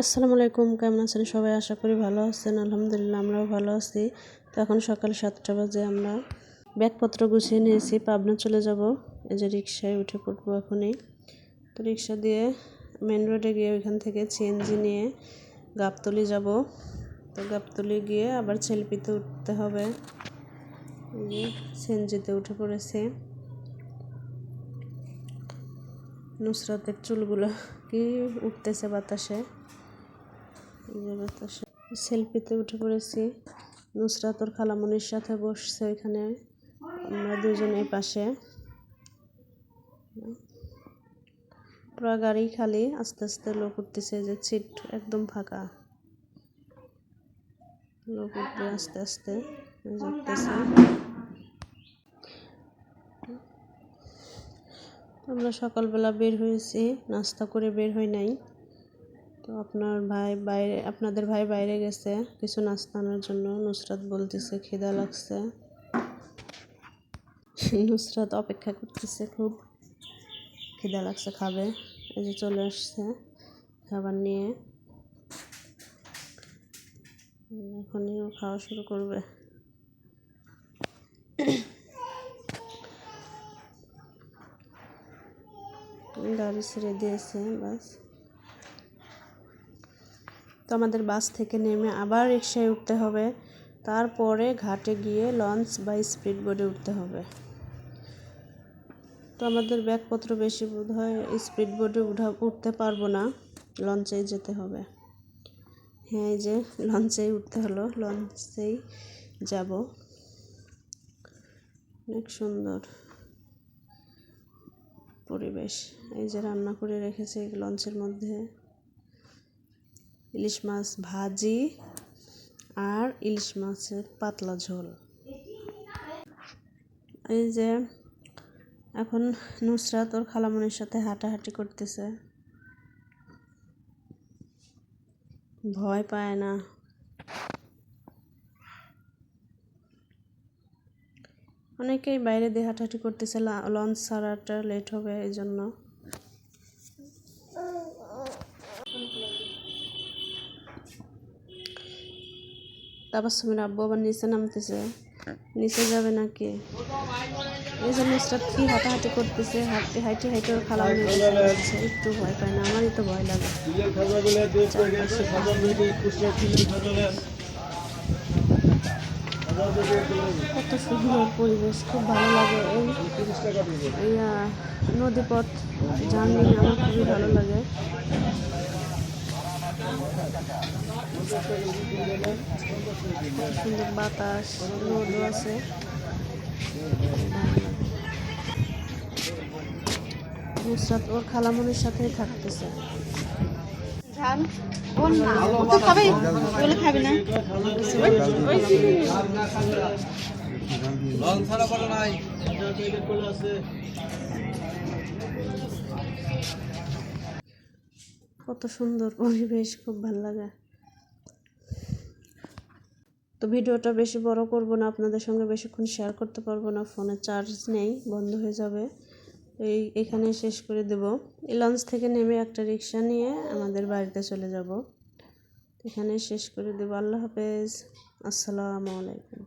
আসসালামু আলাইকুম, কেমন আছেন সবাই? আশা করি ভালো আছেন। আলহামদুলিল্লাহ আমরাও ভালো আছি। তো এখন সকাল 7টা বাজে, আমরা ব্যাগপত্র গুছিয়ে নিয়েছি, পাবনা চলে যাব। এই যে রিক্সায় উঠে পড়বো এখনই। তো রিক্সা দিয়ে মেন রোডে গিয়ে ওইখান থেকে সিএনজি নিয়ে গাবতলী যাব। তো গাবতলী গিয়ে আবার ছেলপিতে উঠতে হবে। এই যে সিএনজিতে উঠে পড়েছি। নুসরাতের চুলগুলো কি উঠতেছে বাতাসে, সেলফিতে উঠে পড়েছি। নুসরাত ওর খালামনির সাথে বসছে ওইখানে, আমরা দুজন এই পাশে। পুরো গাড়ি খালি, আস্তে আস্তে লোক উঠতেছে, যে সিট একদম ফাঁকা, লোক উঠবে আস্তে আস্তে উঠতেছে। আমরা সকালবেলা বের হয়েছি, নাস্তা করে বের হই নাই। তো আপনাদের ভাই বাইরে গেছে কিছু নাস্তা আনার জন্য। নুসরাত বলতেছে খিদা লাগছে, নুসরাত অপেক্ষা করতেছে, খুব খিদা লাগছে, খাবে। এই যে চলে আসছে খাবার নিয়ে, এখনই ও খাওয়া শুরু করবে। গাড়ি ছেড়ে দিয়েছে বাস। তো আমাদের বাস থেকে নেমে আবার রিক্সায় উঠতে হবে, তারপরে ঘাটে গিয়ে লঞ্চ বা স্পিড বোটে উঠতে হবে। তো আমাদের ব্যাগপত্র বেশি, বোধ হয় স্পিড বোটে উঠতে পারবো না, লঞ্চেই যেতে হবে। হ্যাঁ, এই যে লঞ্চেই উঠতে হলো, লঞ্চেই যাব। অনেক সুন্দর পরিবেশ। এই যে রান্না করে রেখেছে লঞ্চের মধ্যে, ইলিশ মাছ ভাজি আর ইলিশ মাছের পাতলা ঝোল। এই যে এখন নুসরাত ওর খালামনির সাথে হাঁটাহাঁটি করতেছে, ভয় পায় না। অনেকেই বাইরে দিয়ে হাঁটাহাঁটি করতেছে, লঞ্চ ছাড়াটা লেট হবে এই জন্য। তাবাসসুমের আব্বু আবার নিচে নামতেছে, নিচে যাবে নাকি? এই যে নুসরাত কি হাঁটাহাঁটি করতেছে, হাঁটি হাঁটি ওর খালামনির কাছে যাচ্ছে, একটু ভয় পায় না? আমারই তো ভয় লাগে। কত সুন্দর পরিবেশ, খুব ভালো লাগে। এই নদীপথ জার্নি আমার খুবই ভালো লাগে। সুন্দর বাতাস, রোদও আছে, নুসরাত ওর খালামনির সাথেই থাকতেছে। কত সুন্দর পরিবেশ, খুব ভালো লাগে। তো ভিডিওটা বেশি বড় করব না, আপনাদের সঙ্গে বেশিক্ষণ শেয়ার করতে পারবো না, ফোনে চার্জ নেই, বন্ধ হয়ে যাবে। এখানে শেষ করে দেব। এই লঞ্চ থেকে নেমে একটা রিক্সা নিয়ে আমাদের বাড়িতে চলে যাব। এখানে শেষ করে দেব। আল্লাহ হাফেজ, আসসালামু আলাইকুম।